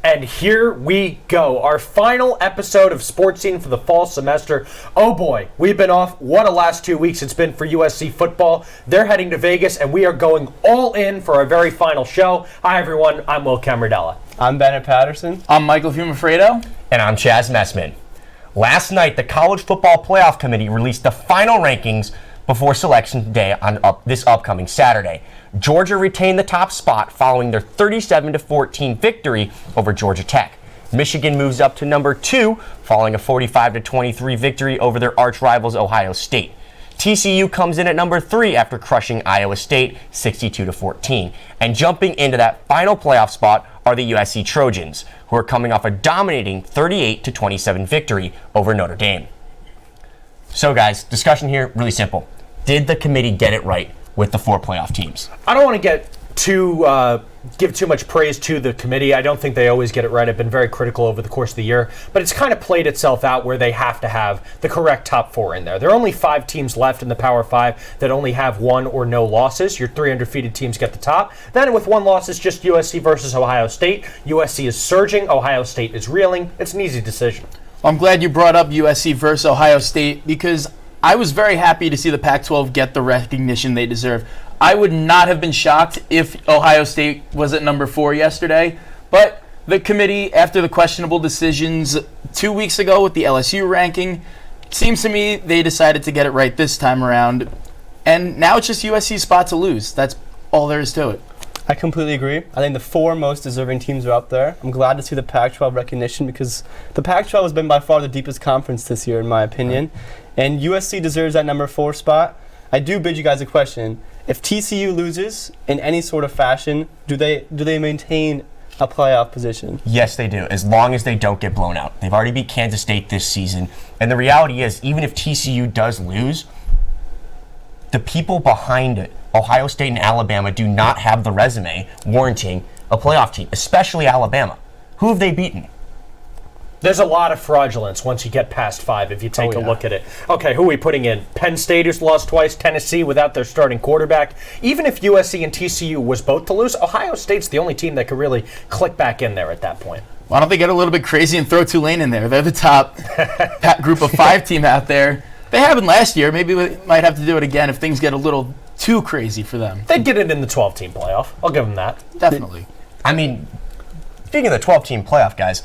And here we go. Our final episode of Sports Scene for the fall semester. Oh boy, we've been off. What a last 2 weeks it's been for USC football. They're heading to Vegas, and we are going all in for our very final show. Hi everyone, I'm Will Camardella. I'm Bennett Patterson. I'm Michael Fiumefreddo. And I'm Chaz Messman. Last night, the College Football Playoff Committee released the final rankings before Selection Day on this upcoming Saturday. Georgia retained the top spot following their 37-14 victory over Georgia Tech. Michigan moves up to number 2 following a 45-23 victory over their arch rivals Ohio State. TCU comes in at number 3 after crushing Iowa State 62-14. And jumping into that final playoff spot are the USC Trojans, who are coming off a dominating 38-27 victory over Notre Dame. So guys, discussion here, really simple. Did the committee get it right with the 4 playoff teams? I don't want to give too much praise to the committee. I don't think they always get it right. I've been very critical over the course of the year, but it's kind of played itself out where they have to have the correct top 4 in there. There are only 5 teams left in the Power 5 that only have 1 or no losses. Your 3 undefeated teams get the top. Then with 1 loss, it's just USC versus Ohio State. USC is surging. Ohio State is reeling. It's an easy decision. I'm glad you brought up USC versus Ohio State because I was very happy to see the Pac-12 get the recognition they deserve. I would not have been shocked if Ohio State was at number 4 yesterday, but the committee, after the questionable decisions 2 weeks ago with the LSU ranking, it seems to me they decided to get it right this time around, and now it's just USC's spot to lose. That's all there is to it. I completely agree. I think the 4 most deserving teams are up there. I'm glad to see the Pac-12 recognition because the Pac-12 has been by far the deepest conference this year, in my opinion. And USC deserves that number 4 spot. I do bid you guys a question. If TCU loses in any sort of fashion, do they maintain a playoff position? Yes, they do, as long as they don't get blown out. They've already beat Kansas State this season. And the reality is, even if TCU does lose, the people behind it, Ohio State and Alabama, do not have the resume warranting a playoff team, especially Alabama. Who have they beaten? There's a lot of fraudulence once you get past 5 if you take a look at it. Okay, who are we putting in? Penn State, who's lost twice, Tennessee without their starting quarterback. Even if USC and TCU was both to lose, Ohio State's the only team that could really click back in there at that point. Why don't they get a little bit crazy and throw Tulane in there? They're the top group of 5 team out there. They happened last year. Maybe we might have to do it again if things get a little too crazy for them. They'd get it in the 12-team playoff. I'll give them that. Definitely. I mean, speaking of the 12-team playoff, guys,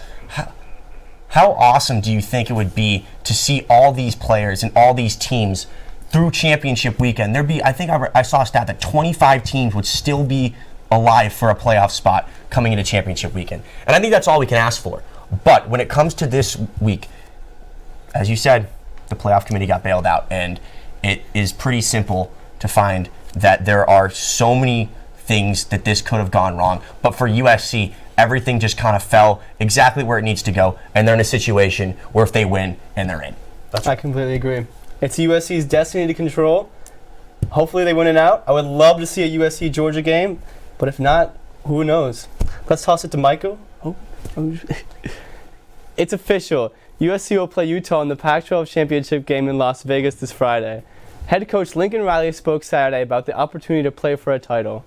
how awesome do you think it would be to see all these players and all these teams through championship weekend? I think I saw a stat that 25 teams would still be alive for a playoff spot coming into championship weekend. And I think that's all we can ask for. But when it comes to this week, as you said, the playoff committee got bailed out, and it is pretty simple to find that there are so many things that this could have gone wrong. But for USC, everything just kind of fell exactly where it needs to go, and they're in a situation where if they win, and they're in. I completely agree. It's USC's destiny to control. Hopefully they win it out. I would love to see a USC-Georgia game, but if not, who knows? Let's toss it to Michael. It's official. USC will play Utah in the Pac-12 championship game in Las Vegas this Friday. Head coach Lincoln Riley spoke Saturday about the opportunity to play for a title.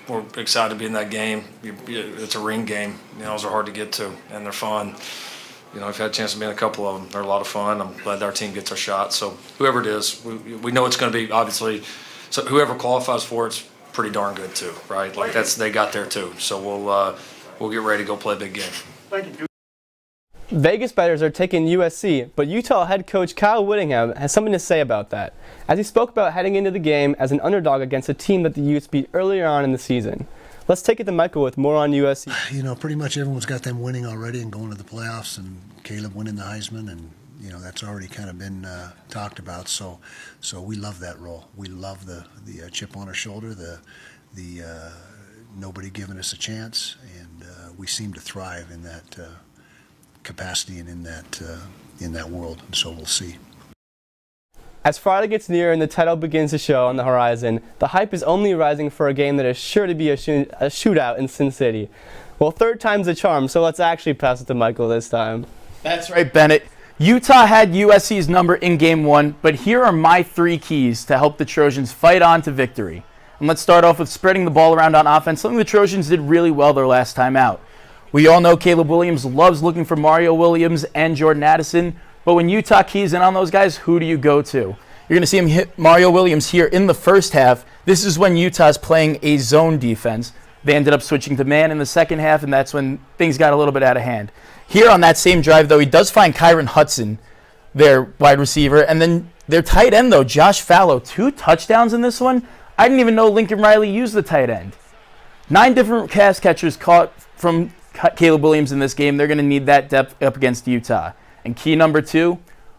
We're excited to be in that game. It's a ring game. Those are hard to get to, and they're fun. I've had a chance to be in a couple of them. They're a lot of fun. I'm glad our team gets our shot. So whoever it is, we know it's going to be, obviously, so whoever qualifies for it's pretty darn good too, right? Like they got there too. So we'll get ready to go play a big game. Thank you. Vegas bettors are taking USC, but Utah head coach Kyle Whittingham has something to say about that, as he spoke about heading into the game as an underdog against a team that the Utes beat earlier on in the season. Let's take it to Michael with more on USC. Pretty much everyone's got them winning already and going to the playoffs, and Caleb winning the Heisman, and that's already kind of been talked about. So we love that role. We love the chip on our shoulder, the nobody giving us a chance, and we seem to thrive in that capacity and in that world. And so we'll see. As Friday gets nearer and the title begins to show on the horizon, the hype is only rising for a game that is sure to be a shootout in Sin City. Well, 3rd time's the charm, so let's actually pass it to Michael this time. That's right, Bennett. Utah had USC's number in Game 1, but here are my 3 keys to help the Trojans fight on to victory. And let's start off with spreading the ball around on offense, something the Trojans did really well their last time out. We all know Caleb Williams loves looking for Mario Williams and Jordan Addison, but when Utah keys in on those guys, who do you go to? You're going to see him hit Mario Williams here in the first half. This is when Utah's playing a zone defense. They ended up switching to man in the second half, and that's when things got a little bit out of hand. Here on that same drive, though, he does find Kyron Hudson, their wide receiver, and then their tight end, though, Josh Fallow, 2 touchdowns in this one. I didn't even know Lincoln Riley used the tight end. 9 different pass catchers caught from Caleb Williams in this game. They're going to need that depth up against Utah. And key number 2,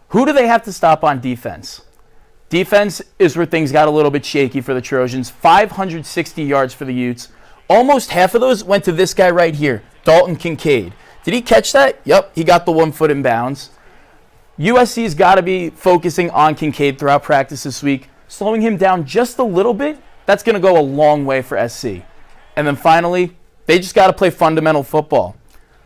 who do they have to stop on defense? Defense is where things got a little bit shaky for the Trojans. 560 yards for the Utes. Almost half of those went to this guy right here, Dalton Kincaid. Did he catch that? Yep, he got the 1 foot in bounds. USC's got to be focusing on Kincaid throughout practice this week, slowing him down just a little bit. That's going to go a long way for SC. And then finally, they just got to play fundamental football.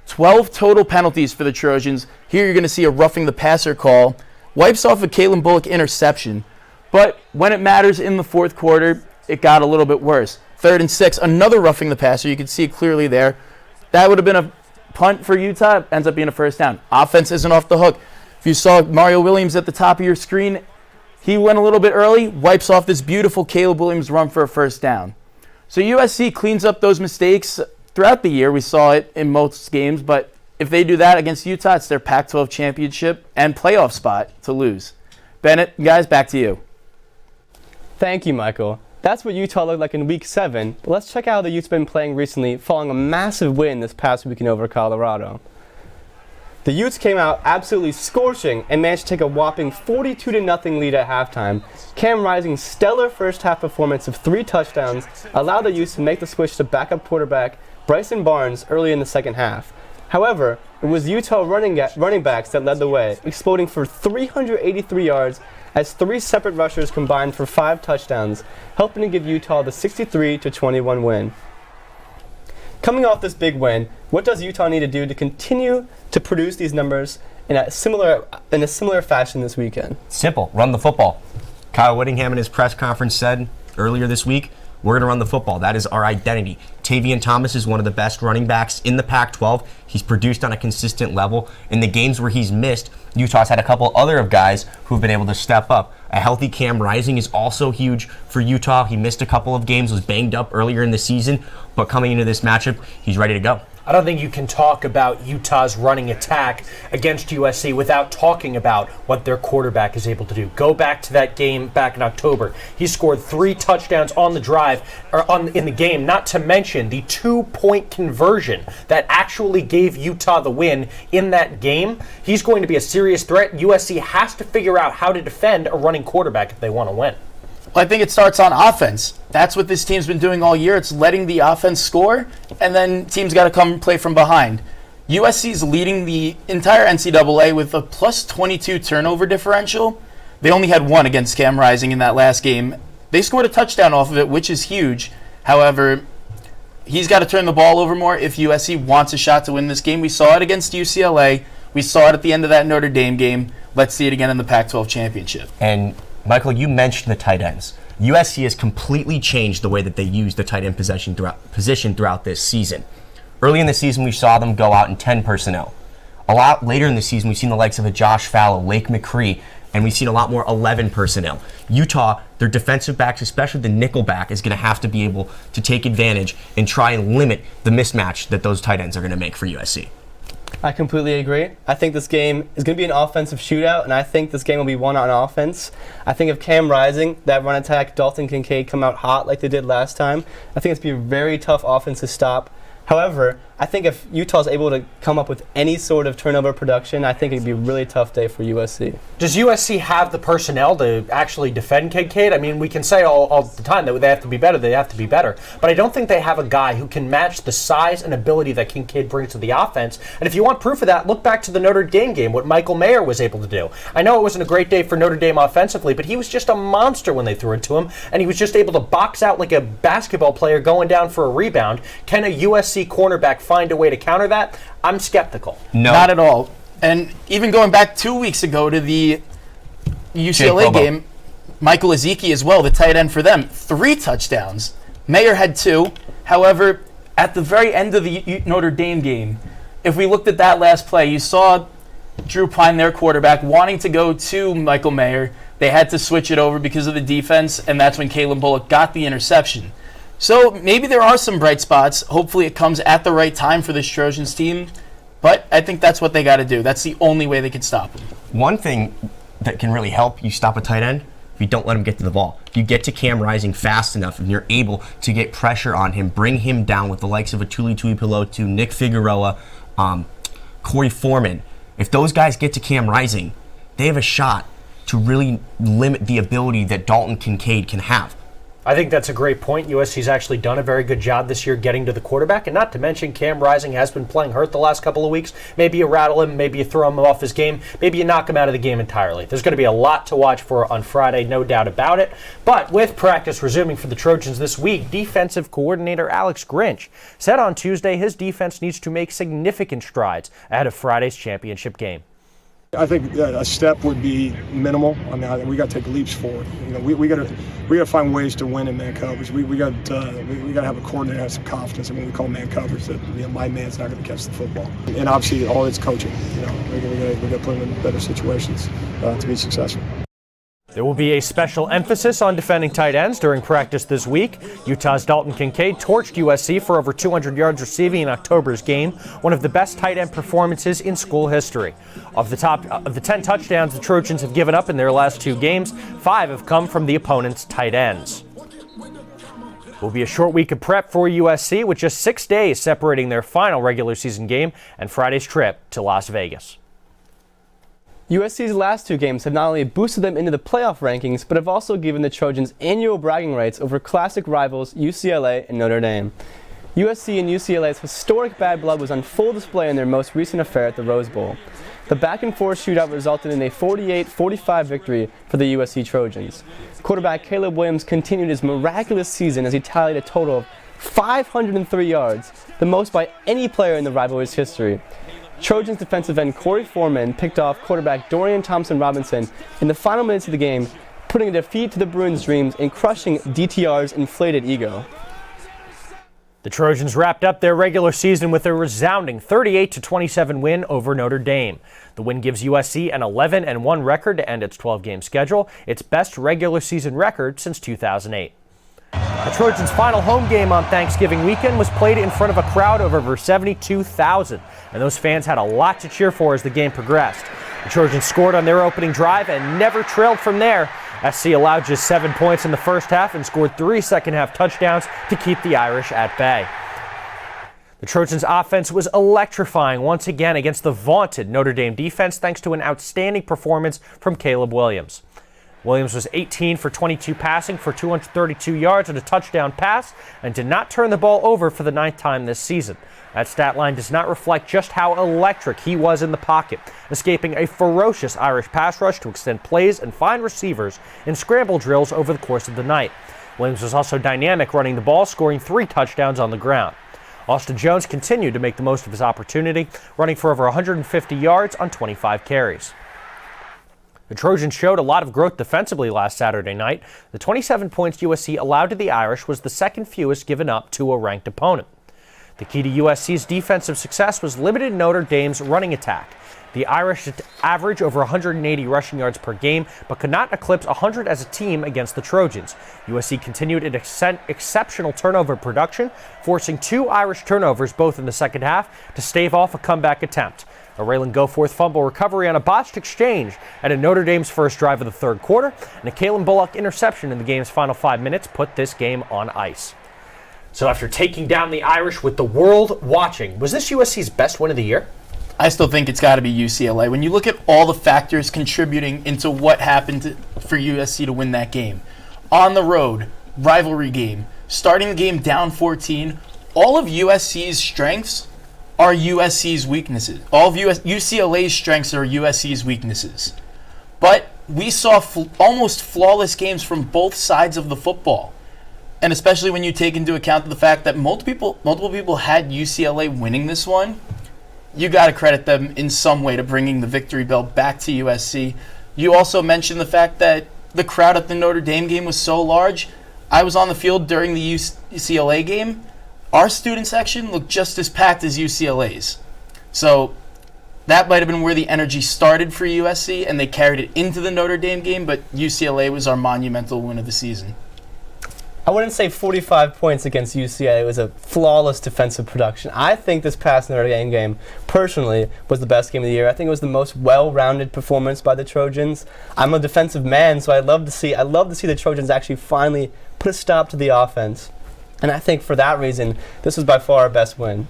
12 total penalties for the Trojans. Here you're going to see a roughing the passer call. Wipes off a Kalen Bullock interception. But when it matters in the fourth quarter, it got a little bit worse. 3rd and 6, another roughing the passer. You can see it clearly there. That would have been a punt for Utah. Ends up being a first down. Offense isn't off the hook. If you saw Mario Williams at the top of your screen, he went a little bit early, wipes off this beautiful Caleb Williams run for a first down. So USC cleans up those mistakes throughout the year. We saw it in most games, but if they do that against Utah, it's their Pac-12 championship and playoff spot to lose. Bennett, guys, back to you. Thank you, Michael. That's what Utah looked like in Week 7, but let's check out how the Utes been playing recently, following a massive win this past weekend over Colorado. The Utes came out absolutely scorching and managed to take a whopping 42-0 lead at halftime. Cam Rising's stellar first-half performance of 3 touchdowns allowed the Utes to make the switch to backup quarterback Bryson Barnes early in the second half. However, it was Utah running backs that led the way, exploding for 383 yards as 3 separate rushers combined for 5 touchdowns, helping to give Utah the 63-21 win. Coming off this big win, what does Utah need to do to continue to produce these numbers in a similar fashion this weekend? Simple. Run the football. Kyle Whittingham in his press conference said earlier this week, we're going to run the football. That is our identity. Tavian Thomas is one of the best running backs in the Pac-12. He's produced on a consistent level. In the games where he's missed, Utah's had a couple other of guys who've been able to step up. A healthy Cam Rising is also huge for Utah. He missed a couple of games, was banged up earlier in the season, but coming into this matchup, he's ready to go. I don't think you can talk about Utah's running attack against USC without talking about what their quarterback is able to do. Go back to that game back in October. He scored 3 touchdowns on the drive, in the game, not to mention the 2-point conversion that actually gave Utah the win in that game. He's going to be a serious threat. USC has to figure out how to defend a running quarterback if they want to win. Well, I think it starts on offense. That's what this team's been doing all year. It's letting the offense score, and then teams got to come play from behind. USC's leading the entire NCAA with a plus 22 turnover differential. They only had 1 against Cam Rising in that last game. They scored a touchdown off of it, which is huge. However, he's got to turn the ball over more if USC wants a shot to win this game. We saw it against UCLA. We saw it at the end of that Notre Dame game. Let's see it again in the Pac-12 championship. And Michael, you mentioned the tight ends. USC has completely changed the way that they use the tight end position throughout this season. Early in the season, we saw them go out in 10 personnel. A lot later in the season, we've seen the likes of a Josh Fallow, Lake McCree, and we've seen a lot more 11 personnel. Utah, their defensive backs, especially the nickel back, is going to have to be able to take advantage and try and limit the mismatch that those tight ends are going to make for USC. I completely agree. I think this game is going to be an offensive shootout, and I think this game will be won on offense. I think if Cam Rising, that run attack, Dalton Kincaid come out hot like they did last time, I think it's going to be a very tough offense to stop. However, I think if Utah's able to come up with any sort of turnover production, I think it'd be a really tough day for USC. Does USC have the personnel to actually defend Kincaid? I mean, we can say all the time that they have to be better, but I don't think they have a guy who can match the size and ability that Kincaid brings to the offense. And if you want proof of that, look back to the Notre Dame game, what Michael Mayer was able to do. I know it wasn't a great day for Notre Dame offensively, but he was just a monster when they threw it to him, and he was just able to box out like a basketball player going down for a rebound. Can a USC cornerback find a way to counter that? I'm skeptical. No. Not at all. And even going back 2 weeks ago to the UCLA game, Michael Ezeki as well, the tight end for them, 3 touchdowns. Mayer had 2. However, at the very end of the Notre Dame game, if we looked at that last play, you saw Drew Pine, their quarterback, wanting to go to Michael Mayer. They had to switch it over because of the defense, and that's when Caleb Bullock got the interception. So maybe there are some bright spots. Hopefully it comes at the right time for this Trojans team, but I think that's what they got to do. That's the only way they can stop them. One thing that can really help you stop a tight end, if you don't let him get to the ball. If you get to Cam Rising fast enough and you're able to get pressure on him, bring him down with the likes of a Tuli Tuipulotu, Nick Figueroa, Corey Foreman. If those guys get to Cam Rising, they have a shot to really limit the ability that Dalton Kincaid can have. I think that's a great point. USC's actually done a very good job this year getting to the quarterback, and not to mention Cam Rising has been playing hurt the last couple of weeks. Maybe you rattle him, maybe you throw him off his game, maybe you knock him out of the game entirely. There's going to be a lot to watch for on Friday, no doubt about it. But with practice resuming for the Trojans this week, defensive coordinator Alex Grinch said on Tuesday his defense needs to make significant strides ahead of Friday's championship game. I think that a step would be minimal. I mean, we got to take leaps forward. You know, we got to find ways to win in man coverage. We got to have a coordinator that has some confidence in what we call man coverage. That my man's not going to catch the football. And obviously, all it's coaching. You know, we got to put him in better situations to be successful. There will be a special emphasis on defending tight ends during practice this week. Utah's Dalton Kincaid torched USC for over 200 yards receiving in October's game, one of the best tight end performances in school history. Of the 10 touchdowns the Trojans have given up in their last 2 games, 5 have come from the opponent's tight ends. It will be a short week of prep for USC with just 6 days separating their final regular season game and Friday's trip to Las Vegas. USC's last 2 games have not only boosted them into the playoff rankings, but have also given the Trojans annual bragging rights over classic rivals UCLA and Notre Dame. USC and UCLA's historic bad blood was on full display in their most recent affair at the Rose Bowl. The back-and-forth shootout resulted in a 48-45 victory for the USC Trojans. Quarterback Caleb Williams continued his miraculous season as he tallied a total of 503 yards, the most by any player in the rivalry's history. Trojans defensive end Corey Foreman picked off quarterback Dorian Thompson-Robinson in the final minutes of the game, putting a defeat to the Bruins' dreams and crushing DTR's inflated ego. The Trojans wrapped up their regular season with a resounding 38-27 win over Notre Dame. The win gives USC an 11-1 record to end its 12-game schedule, its best regular season record since 2008. The Trojans' final home game on Thanksgiving weekend was played in front of a crowd of over 72,000, and those fans had a lot to cheer for as the game progressed. The Trojans scored on their opening drive and never trailed from there. SC allowed just 7 points in the first half and scored 3 second-half touchdowns to keep the Irish at bay. The Trojans' offense was electrifying once again against the vaunted Notre Dame defense thanks to an outstanding performance from Caleb Williams. Williams was 18 for 22 passing for 232 yards and a touchdown pass and did not turn the ball over for the 9th time this season. That stat line does not reflect just how electric he was in the pocket, escaping a ferocious Irish pass rush to extend plays and find receivers in scramble drills over the course of the night. Williams was also dynamic running the ball, scoring 3 touchdowns on the ground. Austin Jones continued to make the most of his opportunity, running for over 150 yards on 25 carries. The Trojans showed a lot of growth defensively last Saturday night. The 27 points USC allowed to the Irish was the second fewest given up to a ranked opponent. The key to USC's defensive success was limited Notre Dame's running attack. The Irish averaged over 180 rushing yards per game, but could not eclipse 100 as a team against the Trojans. USC continued its exceptional turnover production, forcing 2 Irish turnovers both in the second half to stave off a comeback attempt. A Raylan Goforth fumble recovery on a botched exchange at a Notre Dame's first drive of the third quarter, and a Caleb Bullock interception in the game's final 5 minutes put this game on ice. So after taking down the Irish with the world watching, was this USC's best win of the year? I still think it's got to be UCLA. When you look at all the factors contributing into what happened for USC to win that game, on the road, rivalry game, starting the game down 14, all of USC's strengths are USC's weaknesses. All of UCLA's strengths are USC's weaknesses. But we saw almost flawless games from both sides of the football. And especially when you take into account the fact that multiple people had UCLA winning this one, you got to credit them in some way to bringing the victory bell back to USC. You also mentioned the fact that the crowd at the Notre Dame game was so large. I was on the field during the UCLA game. our student section looked just as packed as UCLA's. So that might have been where the energy started for USC, and they carried it into the Notre Dame game, but UCLA was our monumental win of the season. I wouldn't say 45 points against UCLA was a flawless defensive production. I think this past Notre Dame game, personally, was the best game of the year. I think it was the most well-rounded performance by the Trojans. I'm a defensive man, so I love to see the Trojans actually finally put a stop to the offense. And I think for that reason, this was by far our best win.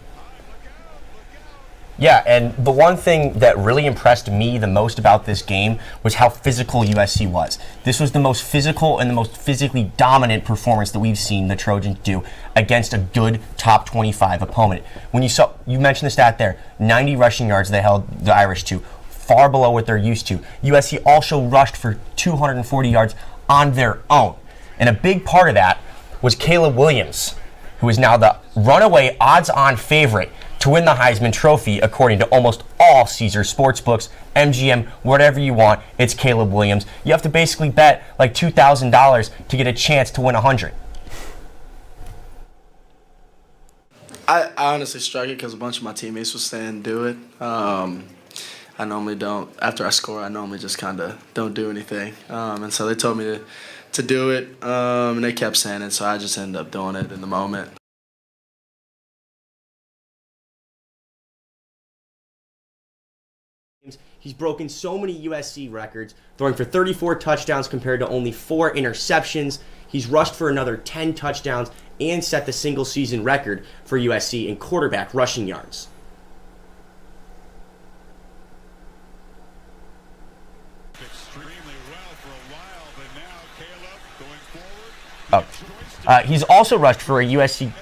Yeah, and the one thing that really impressed me the most about this game was how physical USC was. This was the most physical and the most physically dominant performance that we've seen the Trojans do against a good top 25 opponent. When you mentioned the stat there, 90 rushing yards they held the Irish to, far below what they're used to. USC also rushed for 240 yards on their own. And a big part of that was Caleb Williams, who is now the runaway odds-on favorite to win the Heisman Trophy, according to almost all Caesar Sportsbooks, MGM, whatever you want, it's Caleb Williams. You have to basically bet like $2,000 to get a chance to win 100. I honestly struck it because a bunch of my teammates were saying do it. I normally don't. After I score, I normally just kind of don't do anything. And so they told me to do it, and they kept saying it, so I just ended up doing it in the moment. He's broken so many USC records, throwing for 34 touchdowns compared to only 4 interceptions. He's rushed for another 10 touchdowns and set the single-season record for USC in quarterback rushing yards. Extremely well for a while, but now Caleb going forward. He's also rushed for a USC.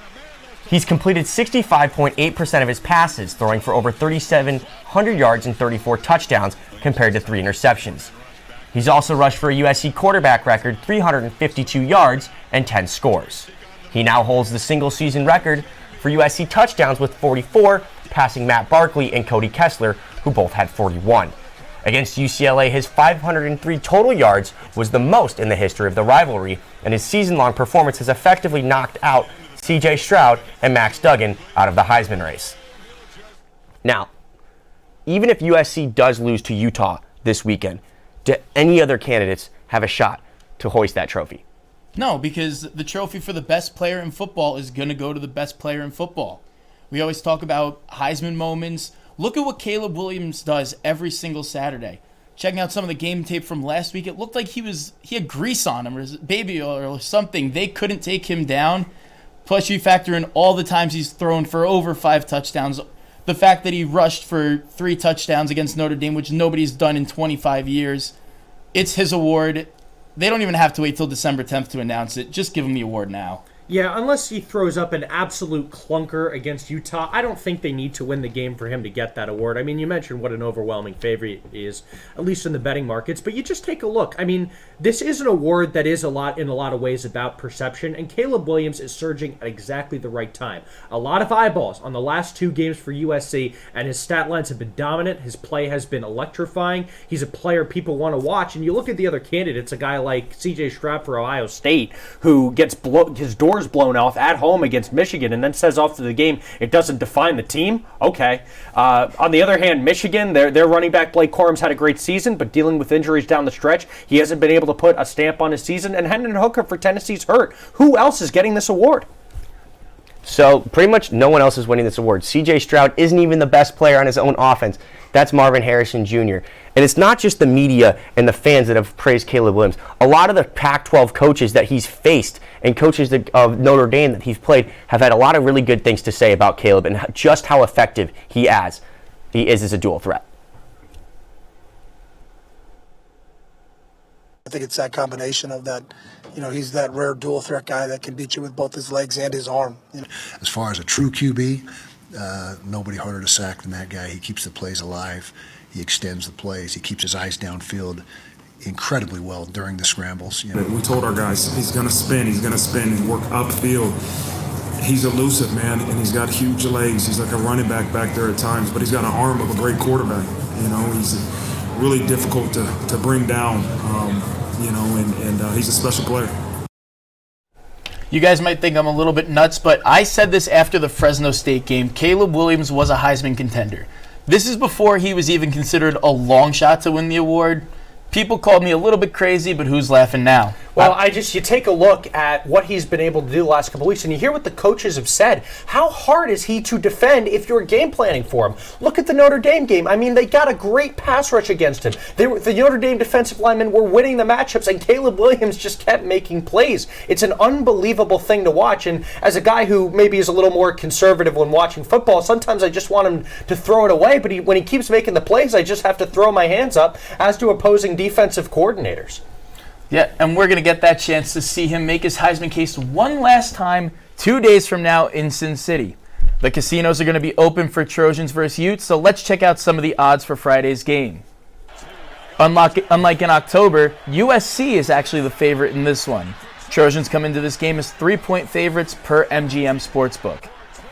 He's completed 65.8% of his passes, throwing for over 3,700 yards and 34 touchdowns compared to 3 interceptions. He's also rushed for a USC quarterback record, 352 yards and 10 scores. He now holds the single-season record for USC touchdowns with 44, passing Matt Barkley and Cody Kessler, who both had 41. Against UCLA, his 503 total yards was the most in the history of the rivalry, and his season-long performance has effectively knocked out C.J. Stroud and Max Duggan out of the Heisman race. Now, even if USC does lose to Utah this weekend, do any other candidates have a shot to hoist that trophy? No, because the trophy for the best player in football is going to go to the best player in football. We always talk about Heisman moments. Look at what Caleb Williams does every single Saturday. Checking out some of the game tape from last week, it looked like he had grease on him or baby oil or something. They couldn't take him down. Plus, you factor in all the times he's thrown for over 5 touchdowns. The fact that he rushed for 3 touchdowns against Notre Dame, which nobody's done in 25 years. It's his award. They don't even have to wait till December 10th to announce it. Just give him the award now. Yeah, unless he throws up an absolute clunker against Utah, I don't think they need to win the game for him to get that award. I mean, you mentioned what an overwhelming favorite he is, at least in the betting markets, but you just take a look. I mean, this is an award that is in a lot of ways about perception, and Caleb Williams is surging at exactly the right time. A lot of eyeballs on the last 2 games for USC, and his stat lines have been dominant. His play has been electrifying. He's a player people want to watch, and you look at the other candidates, a guy like C.J. Stroud for Ohio State, who gets his doors blown off at home against Michigan and then says after the game it doesn't define the team. Okay. On the other hand, Michigan, their running back Blake Corum's had a great season, but dealing with injuries down the stretch, he hasn't been able to put a stamp on his season, and Hendon Hooker for Tennessee's hurt. Who else is getting this award? So pretty much no one else is winning this award. C.J. Stroud isn't even the best player on his own offense. That's Marvin Harrison Jr. And it's not just the media and the fans that have praised Caleb Williams. A lot of the Pac-12 coaches that he's faced and coaches of Notre Dame that he's played have had a lot of really good things to say about Caleb and just how effective he is as a dual threat. I think it's that combination of that, he's that rare dual threat guy that can beat you with both his legs and his arm. As far as a true QB, nobody harder to sack than that guy. He keeps the plays alive. He extends the plays. He keeps his eyes downfield incredibly well during the scrambles. We told our guys he's going to spin and work upfield. He's elusive, man, and he's got huge legs. He's like a running back there at times, but he's got an arm of a great quarterback. He's really difficult to bring down, and he's a special player. You guys might think I'm a little bit nuts, but I said this after the Fresno State game. Caleb Williams was a Heisman contender. This is before he was even considered a long shot to win the award. People called me a little bit crazy, but who's laughing now? Well, you take a look at what he's been able to do the last couple of weeks, and you hear what the coaches have said. How hard is he to defend if you're game planning for him? Look at the Notre Dame game. I mean, they got a great pass rush against him. The Notre Dame defensive linemen were winning the matchups, and Caleb Williams just kept making plays. It's an unbelievable thing to watch, and as a guy who maybe is a little more conservative when watching football, sometimes I just want him to throw it away, but when he keeps making the plays, I just have to throw my hands up, as do opposing defensive coordinators. Yeah, and we're going to get that chance to see him make his Heisman case one last time 2 days from now in Sin City. The casinos are going to be open for Trojans versus Utes, so let's check out some of the odds for Friday's game. Unlike in October, USC is actually the favorite in this one. Trojans come into this game as 3-point favorites per MGM Sportsbook.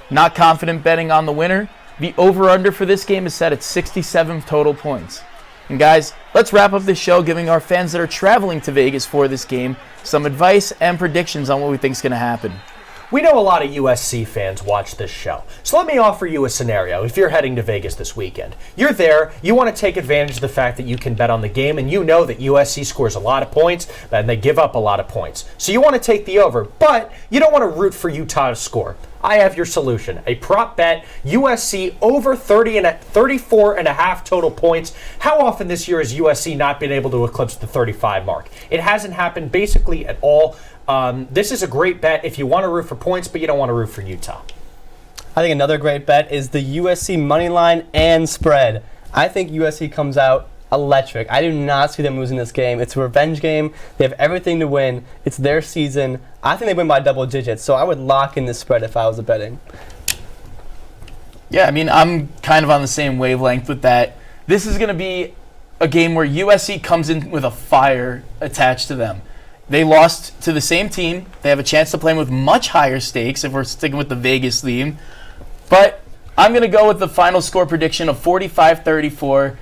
Not confident betting on the winner, the over-under for this game is set at 67 total points. And guys, let's wrap up this show giving our fans that are traveling to Vegas for this game some advice and predictions on what we think is going to happen. We know a lot of USC fans watch this show, so let me offer you a scenario if you're heading to Vegas this weekend. You're there, you want to take advantage of the fact that you can bet on the game, and you know that USC scores a lot of points, and they give up a lot of points. So you want to take the over, but you don't want to root for Utah to score. I have your solution. A prop bet, USC over 34.5 total points. How often this year has USC not been able to eclipse the 35 mark? It hasn't happened basically at all. This is a great bet if you want to root for points, but you don't want to root for Utah. I think another great bet is the USC money line and spread. I think USC comes out electric. I do not see them losing this game. It's a revenge game. They have everything to win. It's their season. I think they win by double digits, so I would lock in this spread if I was betting. Yeah, I mean, I'm kind of on the same wavelength with that. This is going to be a game where USC comes in with a fire attached to them. They lost to the same team. They have a chance to play with much higher stakes if we're sticking with the Vegas theme. But I'm going to go with the final score prediction of 45-34.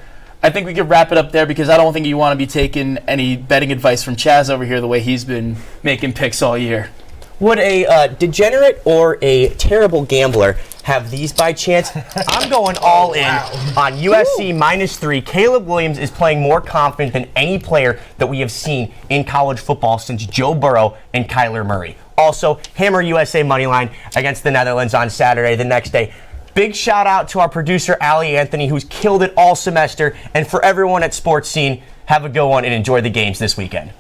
I think we could wrap it up there because I don't think you want to be taking any betting advice from Chaz over here the way he's been making picks all year. Would a degenerate or a terrible gambler have these by chance? I'm going all in on USC -3. Caleb Williams is playing more confident than any player that we have seen in college football since Joe Burrow and Kyler Murray. Also, hammer USA moneyline against the Netherlands on Saturday the next day. Big shout out to our producer, Allie Anthony, who's killed it all semester. And for everyone at Sports Scene, have a good one and enjoy the games this weekend.